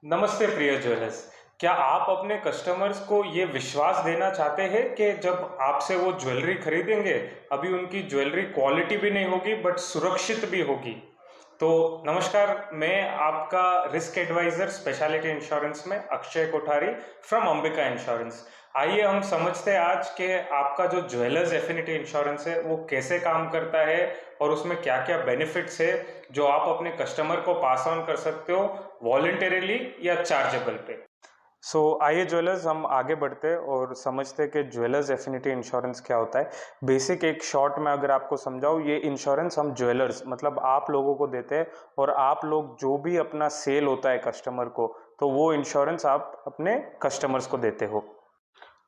नमस्ते प्रिय ज्वेलर्स। क्या आप अपने कस्टमर्स को ये विश्वास देना चाहते हैं कि जब आपसे वो ज्वेलरी खरीदेंगे, अभी उनकी ज्वेलरी क्वालिटी भी नहीं होगी बट सुरक्षित भी होगी? तो नमस्कार, मैं आपका रिस्क एडवाइजर स्पेशलिटी इंश्योरेंस में अक्षय कोठारी फ्रॉम अंबिका इंश्योरेंस। आइए हम समझते हैं आज के आपका जो ज्वेलर्स एफिनिटी इंश्योरेंस है वो कैसे काम करता है और उसमें क्या क्या बेनिफिट्स है जो आप अपने कस्टमर को पास ऑन कर सकते हो वॉलंटरीली या चार्जेबल पे। आइए ज्वेलर्स हम आगे बढ़ते हैं और समझते हैं कि ज्वेलर्स एफिनिटी इंश्योरेंस क्या होता है। बेसिक एक शॉर्ट में अगर आपको समझाऊँ, ये इंश्योरेंस हम ज्वेलर्स मतलब आप लोगों को देते हैं और आप लोग जो भी अपना सेल होता है कस्टमर को, तो वो इंश्योरेंस आप अपने कस्टमर्स को देते हो।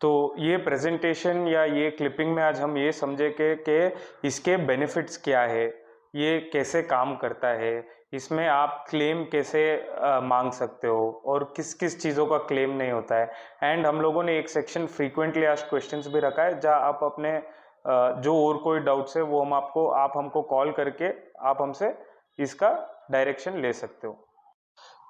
तो ये प्रेजेंटेशन या ये क्लिपिंग में आज हम ये समझे कि इसके बेनिफिट्स क्या है, ये कैसे काम करता है, इसमें आप क्लेम कैसे मांग सकते हो और किस किस चीज़ों का क्लेम नहीं होता है। एंड हम लोगों ने एक सेक्शन फ्रीक्वेंटली आस्क्ड क्वेश्चंस भी रखा है जहाँ आप अपने जो और कोई डाउट्स है वो आप हमको कॉल करके आप हमसे इसका डायरेक्शन ले सकते हो।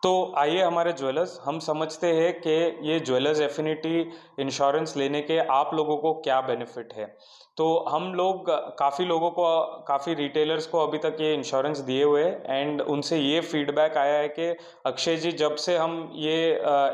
तो आइए हमारे ज्वेलर्स हम समझते हैं कि ये ज्वेलर्स एफिनिटी इंश्योरेंस लेने के आप लोगों को क्या बेनिफिट है। तो हम लोग काफ़ी लोगों को, काफ़ी रिटेलर्स को अभी तक ये इंश्योरेंस दिए हुए हैं एंड उनसे ये फीडबैक आया है कि अक्षय जी, जब से हम ये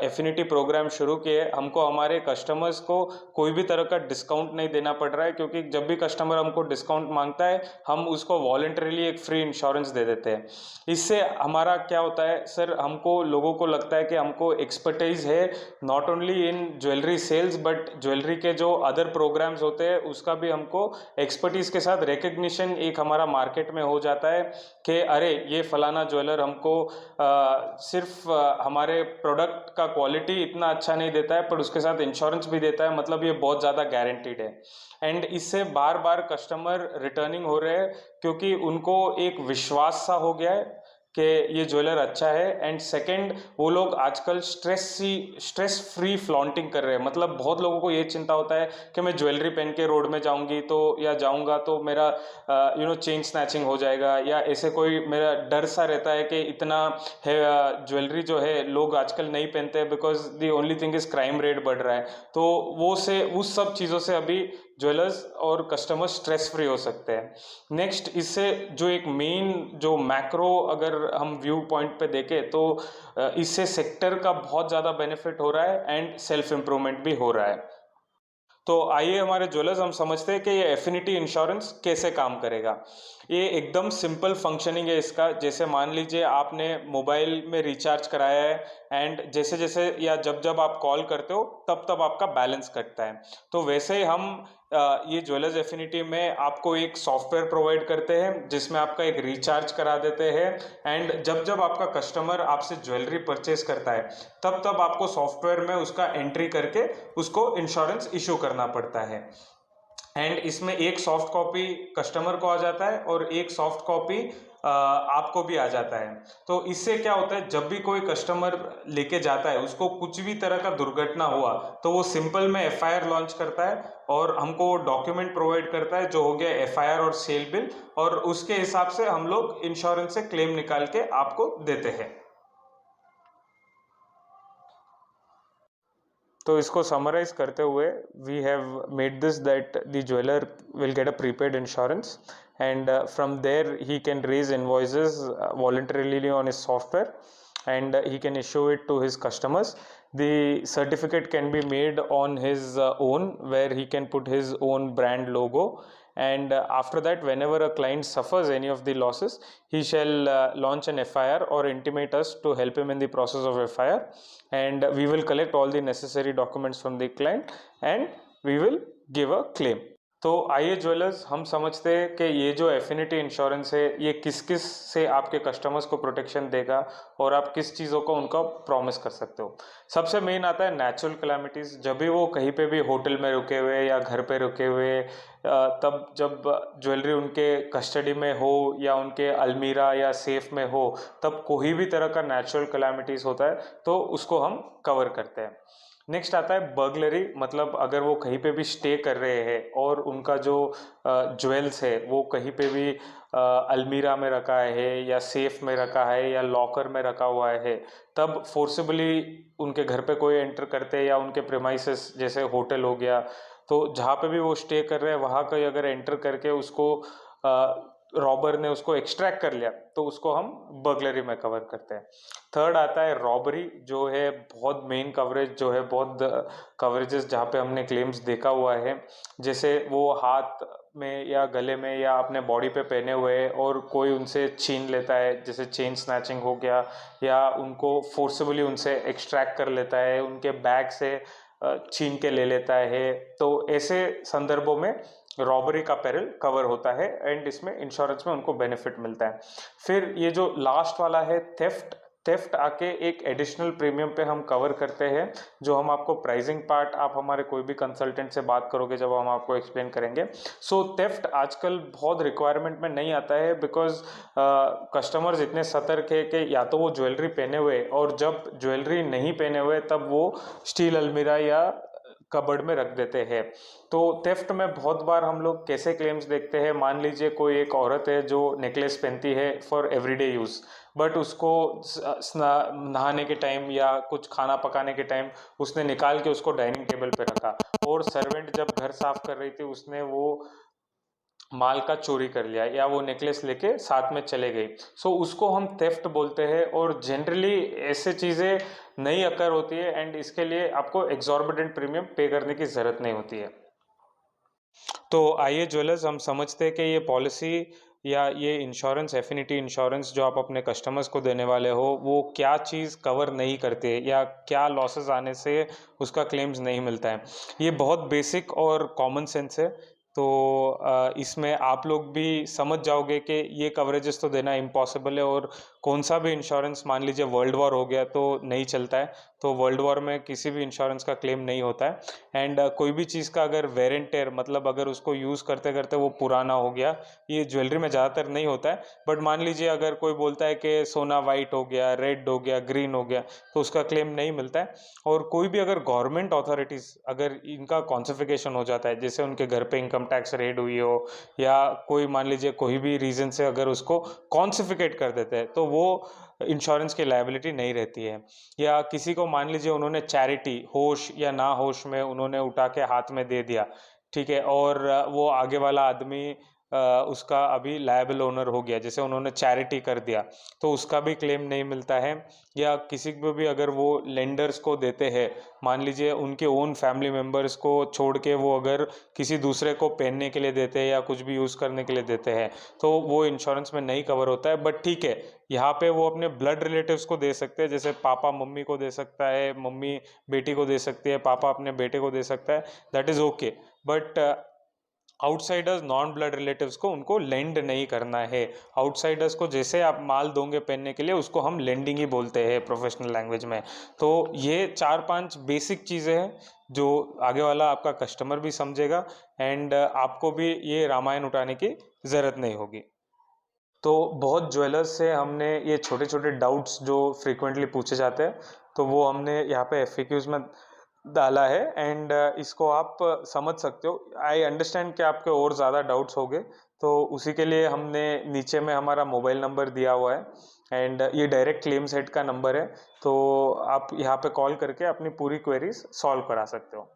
एफिनिटी प्रोग्राम शुरू किए हमको हमारे कस्टमर्स को कोई भी तरह का डिस्काउंट नहीं देना पड़ रहा है, क्योंकि जब भी कस्टमर हमको डिस्काउंट मांगता है हम उसको वॉलंटरीली एक फ्री इंश्योरेंस दे देते हैं। इससे हमारा क्या होता है सर, हमको लोगों को लगता है कि हमको एक्सपर्टाइज है not only in jewellery sales but jewellery के जो अदर प्रोग्राम्स होते हैं उसका भी हमको एक्सपर्टीज के साथ रिकग्निशन एक हमारा मार्केट में हो जाता है कि अरे ये फलाना ज्वेलर हमको सिर्फ हमारे प्रोडक्ट का क्वालिटी इतना अच्छा नहीं देता है पर उसके साथ इंश्योरेंस भी देता है, मतलब ये बहुत ज़्यादा गारंटीड है। एंड इससे बार बार कस्टमर रिटर्निंग हो रहे हैं क्योंकि उनको एक विश्वास सा हो गया है कि ये ज्वेलर अच्छा है। एंड सेकंड, वो लोग आजकल स्ट्रेस फ्री फ्लॉन्टिंग कर रहे हैं। मतलब बहुत लोगों को ये चिंता होता है कि मैं ज्वेलरी पहन के रोड में जाऊंगी तो या जाऊंगा तो मेरा चेन स्नैचिंग हो जाएगा, या ऐसे कोई मेरा डर सा रहता है कि इतना है ज्वेलरी जो है लोग आजकल नहीं पहनते हैं because the only thing is crime rate बढ़ रहा है। तो वो से उस सब चीज़ों से अभी ज्वेलर्स और कस्टमर स्ट्रेस फ्री हो सकते हैं। नेक्स्ट, इससे जो एक मेन जो मैक्रो अगर हम व्यू पॉइंट पे देखें तो इससे सेक्टर का बहुत ज़्यादा बेनिफिट हो रहा है एंड सेल्फ इम्प्रूवमेंट भी हो रहा है। तो आइए हमारे ज्वेलर्स हम समझते हैं कि ये एफिनिटी इंश्योरेंस कैसे काम करेगा। ये एकदम सिंपल फंक्शनिंग है इसका। जैसे मान लीजिए आपने मोबाइल में रिचार्ज कराया है एंड जैसे जैसे या जब जब आप कॉल करते हो तब तब आपका बैलेंस कटता है, तो वैसे ही हम ये ज्वेलर्स एफिनिटी में आपको एक सॉफ्टवेयर प्रोवाइड करते हैं जिसमें आपका एक रिचार्ज करा देते हैं। एंड जब जब आपका कस्टमर आपसे ज्वेलरी परचेस करता है तब तब आपको सॉफ्टवेयर में उसका एंट्री करके उसको इंश्योरेंस इशू करना पड़ता है। एंड इसमें एक सॉफ्ट कॉपी कस्टमर को आ जाता है और एक सॉफ्ट कॉपी आपको भी आ जाता है। तो इससे क्या होता है, जब भी कोई कस्टमर लेके जाता है उसको कुछ भी तरह का दुर्घटना हुआ तो वो सिंपल में एफआईआर लॉन्च करता है और हमको डॉक्यूमेंट प्रोवाइड करता है जो हो गया एफआईआर और सेल बिल, और उसके हिसाब से हम लोग इंश्योरेंस से क्लेम निकाल के आपको देते हैं। तो इसको समराइज करते हुए we have made this that the jeweller will get a prepaid insurance and from there he can raise invoices voluntarily on his software and he can issue it to his customers. The certificate can be made on his own where he can put his own brand logo, and after that whenever a client suffers any of the losses he shall launch an FIR or intimate us to help him in the process of FIR, and we will collect all the necessary documents from the client and we will give a claim. तो आइए jewellers हम समझते हैं कि ये जो affinity insurance है ये किस किस से आपके कस्टमर्स को प्रोटेक्शन देगा और आप किस चीज़ों को उनका प्रॉमिस कर सकते हो। सबसे मेन आता है नेचुरल कैलामिटीज़। जब भी वो कहीं पे भी होटल में रुके हुए या घर पे रुके हुए, तब जब ज्वेलरी उनके कस्टडी में हो या उनके अलमीरा या सेफ में हो, तब कोई भी तरह का नेचुरल कैलामिटीज़ होता है तो उसको हम कवर करते हैं। नेक्स्ट आता है बर्गलरी, मतलब अगर वो कहीं पे भी स्टे कर रहे हैं और उनका जो ज्वेल्स है वो कहीं पे भी अलमीरा में रखा है या सेफ में रखा है या लॉकर में रखा हुआ है, तब फोर्सिबली उनके घर पे कोई एंटर करते हैं या उनके प्रेमाइसेस जैसे होटल हो गया, तो जहाँ पे भी वो स्टे कर रहे हैं वहाँ कोई अगर एंटर करके उसको रॉबर ने उसको एक्सट्रैक्ट कर लिया तो उसको हम बर्गलरी में कवर करते हैं। थर्ड आता है रॉबरी, जो है बहुत मेन कवरेज, जो है बहुत कवरेजेस जहाँ पे हमने क्लेम्स देखा हुआ है, जैसे वो हाथ में या गले में या अपने बॉडी पे पहने हुए हैं और कोई उनसे छीन लेता है, जैसे चेन स्नैचिंग हो गया, या उनको फोर्सिबली उनसे एक्सट्रैक्ट कर लेता है, उनके बैग से छीन के ले लेता है, तो ऐसे संदर्भों में रॉबरी का पेरिल कवर होता है एंड इसमें इंश्योरेंस में उनको बेनिफिट मिलता है। फिर ये जो लास्ट वाला है थेफ्ट, थेफ्ट आके एक एडिशनल प्रीमियम पे हम कवर करते हैं, जो हम आपको प्राइसिंग पार्ट आप हमारे कोई भी कंसल्टेंट से बात करोगे जब हम आपको एक्सप्लेन करेंगे। सो थेफ्ट आजकल बहुत रिक्वायरमेंट में नहीं आता है, बिकॉज कस्टमर्स इतने सतर्क है कि या तो वो ज्वेलरी पहने हुए, और जब ज्वेलरी नहीं पहने हुए तब वो स्टील अलमीरा या कबर्ड में रख देते हैं। तो थेफ्ट में बहुत बार हम लोग कैसे क्लेम्स देखते हैं, मान लीजिए कोई एक औरत है जो नेकलेस पहनती है फॉर एवरीडे यूज़, बट उसको नहाने के टाइम या कुछ खाना पकाने के टाइम उसने निकाल के उसको डाइनिंग टेबल पे रखा, और सर्वेंट जब घर साफ कर रही थी उसने वो माल का चोरी कर लिया या वो नेकलेस लेके साथ में चले गई, सो उसको हम थेफ्ट बोलते हैं। और जनरली ऐसे चीज़ें नहीं अकर होती है एंड इसके लिए आपको एग्जॉर्बिडेंट प्रीमियम पे करने की ज़रूरत नहीं होती है। तो आइए ज्वेलर्स, हम समझते हैं कि ये पॉलिसी या ये इंश्योरेंस, एफिनिटी इंश्योरेंस जो आप अपने कस्टमर्स को देने वाले हो, वो क्या चीज़ कवर नहीं करते या क्या लॉसेस आने से उसका क्लेम्स नहीं मिलता है। ये बहुत बेसिक और कॉमन सेंस है, तो इसमें आप लोग भी समझ जाओगे कि ये कवरेजेस तो देना इम्पॉसिबल है, और कौन सा भी इंश्योरेंस, मान लीजिए वर्ल्ड वॉर हो गया तो नहीं चलता है, तो वर्ल्ड वॉर में किसी भी इंश्योरेंस का क्लेम नहीं होता है। एंड कोई भी चीज़ का अगर वेर एंड टेयर, मतलब अगर उसको यूज़ करते करते वो पुराना हो गया, ये ज्वेलरी में ज़्यादातर नहीं होता है, बट मान लीजिए अगर कोई बोलता है कि सोना वाइट हो गया, रेड हो गया, ग्रीन हो गया, तो उसका क्लेम नहीं मिलता है। और कोई भी अगर गवर्नमेंट अथॉरिटीज़ अगर इनका कॉन्सिफिकेशन हो जाता है, जैसे उनके घर पे इनकम टैक्स रेड हुई हो, या कोई मान लीजिए कोई भी रीज़न से अगर उसको कॉन्सिफिकेट कर देते हैं, तो वो इंश्योरेंस की लायबिलिटी नहीं रहती है। या किसी को मान लीजिए उन्होंने चैरिटी होश या ना होश में उन्होंने उठा के हाथ में दे दिया, ठीक है, और वो आगे वाला आदमी उसका अभी लायबल ओनर हो गया, जैसे उन्होंने चैरिटी कर दिया, तो उसका भी क्लेम नहीं मिलता है। या किसी को भी अगर वो लेंडर्स को देते हैं, मान लीजिए उनके ओन फैमिली मेम्बर्स को छोड़ के वो अगर किसी दूसरे को पहनने के लिए देते हैं या कुछ भी यूज़ करने के लिए देते हैं, तो वो इंश्योरेंस में नहीं कवर होता है। बट ठीक है, यहाँ पे वो अपने ब्लड रिलेटिव्स को दे सकते हैं, जैसे पापा मम्मी को दे सकता है, मम्मी बेटी को दे सकती है, पापा अपने बेटे को दे सकता है, that is okay. But outsiders, non blood relatives को उनको लेंड नहीं करना है। आउटसाइडर्स को जैसे आप माल दोगे पहनने के लिए, उसको हम लेंडिंग ही बोलते हैं प्रोफेशनल लैंग्वेज में। तो ये 4-5 बेसिक चीज़ें हैं जो आगे वाला आपका कस्टमर भी समझेगा, एंड आपको भी ये रामायण उठाने की ज़रूरत नहीं होगी। तो बहुत ज्वेलर्स से हमने ये छोटे छोटे डाउट्स जो फ्रीक्वेंटली पूछे जाते हैं, तो वो हमने यहाँ पे एफएक्यूज में डाला है, एंड इसको आप समझ सकते हो। आई अंडरस्टैंड कि आपके और ज़्यादा डाउट्स हो गए, तो उसी के लिए हमने नीचे में हमारा मोबाइल नंबर दिया हुआ है, एंड ये डायरेक्ट क्लेम्स हेड का नंबर है, तो आप यहाँ पे कॉल करके अपनी पूरी क्वेरीज सॉल्व करा सकते हो।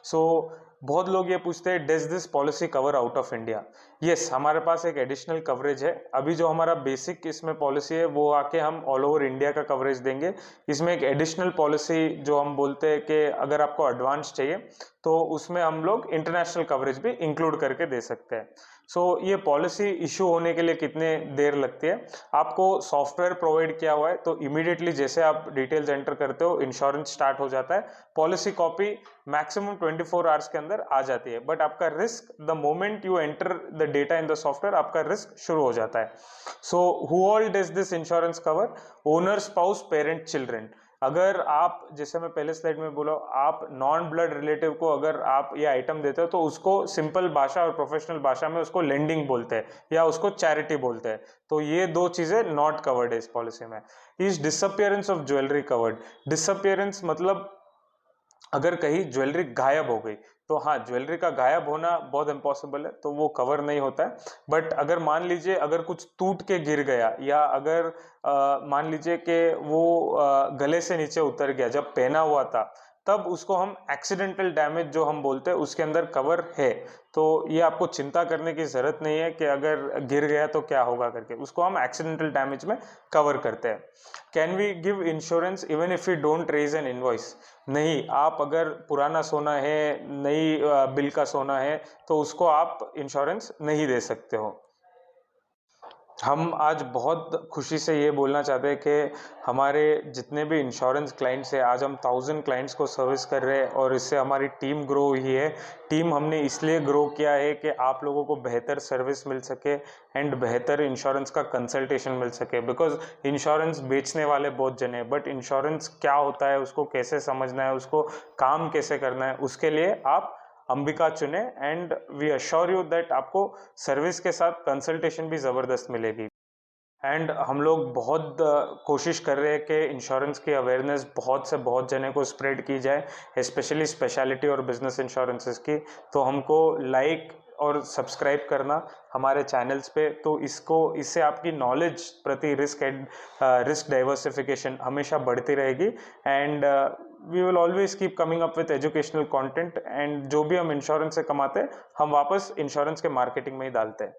सो बहुत लोग ये पूछते हैं, does this policy cover out of India? Yes, हमारे पास एक एडिशनल कवरेज है। अभी जो हमारा बेसिक इसमें पॉलिसी है वो आके हम ऑल ओवर इंडिया का कवरेज देंगे। इसमें एक एडिशनल पॉलिसी जो हम बोलते हैं कि अगर आपको एडवांस चाहिए तो उसमें हम लोग इंटरनेशनल कवरेज भी इंक्लूड करके दे सकते हैं। सो ये पॉलिसी इशू होने के लिए कितने देर लगती है? आपको सॉफ्टवेयर प्रोवाइड किया हुआ है, तो इमीडिएटली जैसे आप डिटेल्स एंटर करते हो इंश्योरेंस स्टार्ट हो जाता है। पॉलिसी कॉपी मैक्सिमम 24 आवर्स के अंदर आ जाती है, बट आपका risk the moment you enter the data in the software, आपका रिस्क शुरू हो जाता है। So who all does this insurance cover? Owner, spouse, parent, children. अगर आप, जैसे मैं पहले स्लाइड में बोला, आप नॉन ब्लड रिलेटिव को अगर आप ये आइटम देते हो तो उसको सिंपल भाषा और प्रोफेशनल भाषा में उसको लेंडिंग बोलते हैं या उसको चैरिटी बोलते हैं। तो ये दो चीजें नॉट कवर्ड है इस पॉलिसी में। Is disappearance of jewellery covered? Disappearance मतलब अगर कहीं ज्वेलरी गायब हो गई तो हाँ, ज्वेलरी का गायब होना बहुत इम्पॉसिबल है, तो वो कवर नहीं होता है। बट अगर मान लीजिए अगर कुछ टूट के गिर गया, या अगर मान लीजिए कि वो गले से नीचे उतर गया जब पहना हुआ था, तब उसको हम एक्सीडेंटल डैमेज जो हम बोलते हैं उसके अंदर कवर है। तो ये आपको चिंता करने की जरूरत नहीं है कि अगर गिर गया तो क्या होगा करके, उसको हम एक्सीडेंटल डैमेज में कवर करते हैं। Can we give insurance even if you don't raise an invoice? नहीं, आप अगर पुराना सोना है, नई बिल का सोना है, तो उसको आप इंश्योरेंस नहीं दे सकते हो। हम आज बहुत खुशी से ये बोलना चाहते हैं कि हमारे जितने भी इंश्योरेंस क्लाइंट्स हैं, आज हम 1000 क्लाइंट्स को सर्विस कर रहे हैं, और इससे हमारी टीम ग्रो हुई है। टीम हमने इसलिए ग्रो किया है कि आप लोगों को बेहतर सर्विस मिल सके एंड बेहतर इंश्योरेंस का कंसल्टेशन मिल सके। बिकॉज इंश्योरेंस बेचने वाले बहुत जने हैं, बट इंश्योरेंस क्या होता है, उसको कैसे समझना है, उसको काम कैसे करना है, उसके लिए आप अंबिका चुने। And we assure you that आपको सर्विस के साथ कंसल्टेशन भी ज़बरदस्त मिलेगी। एंड हम लोग बहुत कोशिश कर रहे हैं कि इंश्योरेंस की अवेयरनेस बहुत से बहुत जने को स्प्रेड की जाए, स्पेशली स्पेशलिटी और बिजनेस इंश्योरेंसेस की। तो हमको लाइक और सब्सक्राइब करना हमारे चैनल्स पे, तो इससे आपकी नॉलेज प्रति रिस्क डाइवर्सिफिकेशन हमेशा बढ़ती रहेगी। And we will always keep coming up with educational content, and जो भी हम इंश्योरेंस से कमाते हैं हम वापस इंश्योरेंस के मार्केटिंग में ही डालते हैं।